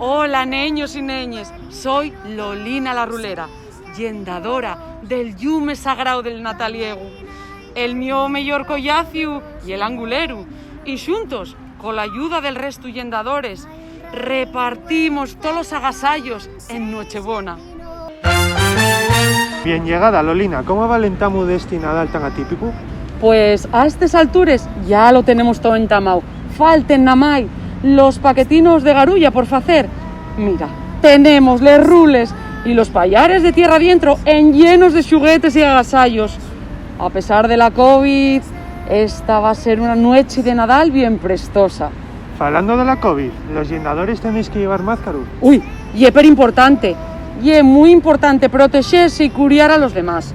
Hola, neños y neñes, soy Lolina la Rulera, yendadora del llume sagrado del Nataliegu, el mío mellor collaciu y el anguleru, y juntos, con la ayuda del resto yendadores, repartimos todos los agasallos en Nochebona. Bien llegada, Lolina. ¿Cómo valentamos de este Nadal tan atípico? Pues a estas alturas ya lo tenemos todo entamado. Falten namai los paquetinos de garulla por facer. Mira, tenemos les rules y los payares de tierra adentro en llenos de xuguetes y agasallos. A pesar de la COVID, esta va a ser una noche de Nadal bien prestosa. Falando de la COVID, los yendadores tenéis que llevar máscara. Uy, y importante. Y es muy importante protegerse y curiar a los demás.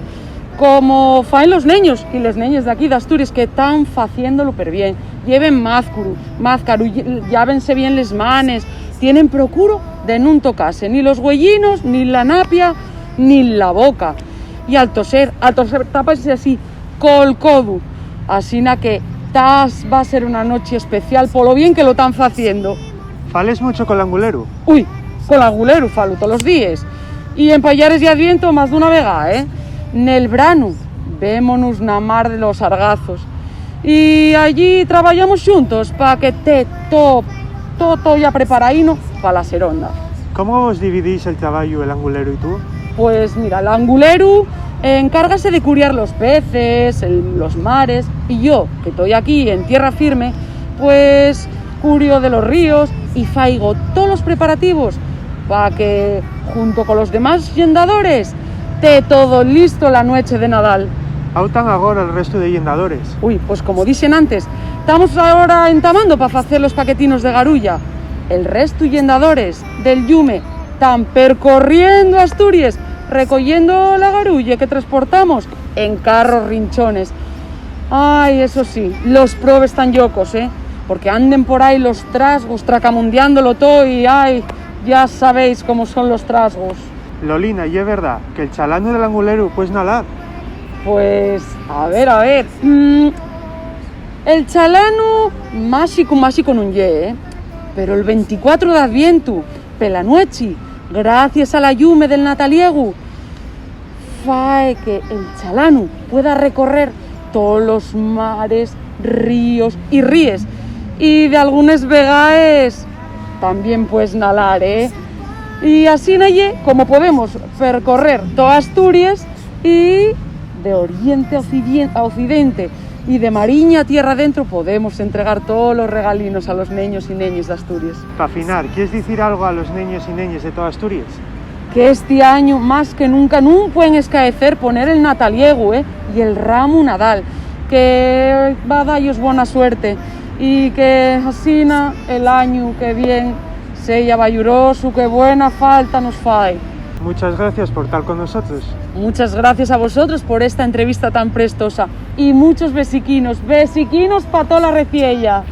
Como faen los niños y las niñas de aquí de Asturias que están haciéndolo per bien. Lleven máscaru, llávense bien les manes, tienen procuro de no tocarse ni los huellinos, ni la napia, ni la boca. Y al toser tápase así, col codo. Así que va a ser una noche especial por lo bien que lo están haciendo. ¿Fales mucho con el angulero? Uy, con el angulero falo todos los días. Y en payares y adviento más de una vega, Nel brano, vémonos na mar de los argazos. Y allí trabajamos juntos para que esté todo ya preparadino para la seronda. ¿Cómo os dividís el trabajo, el angulero y tú? Pues mira, el angulero encárgase de curiar los peces, los mares, y yo, que estoy aquí en tierra firme, pues curio de los ríos y faigo todos los preparativos para que, junto con los demás yendadores, esté todo listo la noche de Nadal. ¿Autan ahora el resto de yendadores? Uy, pues como dicen antes, estamos ahora entamando para hacer los paquetinos de garulla. El resto yendadores del Yume están percorriendo Asturias, recogiendo la garulla que transportamos en carros rinchones. Ay, eso sí, los probes están yocos, porque anden por ahí los trasgos tracamundeándolo todo y ay, ya sabéis cómo son los trasgos. Lolina, ¿y es verdad que el chalano del angulero pues nalar? Pues, a ver. El chalano máxico no ye, pero el 24 de Adviento, pela noche, gracias a la llume del Nataliegu, fae que el chalano pueda recorrer todos los mares, ríos y ríes, y de algunas vegaes también pues nalar, Y así naye como podemos percorrer toda Asturias y de oriente a occidente y de mariña a tierra adentro podemos entregar todos los regalinos a los niños y niñas de Asturias. Para afinar, ¿quieres decir algo a los niños y niñas de toda Asturias? Que este año más que nunca no pueden escaecer poner el Nataliegu y el ramo Nadal, que va a darles buena suerte y que así el año que viene sea valluroso, que buena falta nos fae. Muchas gracias por estar con nosotros. Muchas gracias a vosotros por esta entrevista tan prestosa y muchos besiquinos para toda la reciella.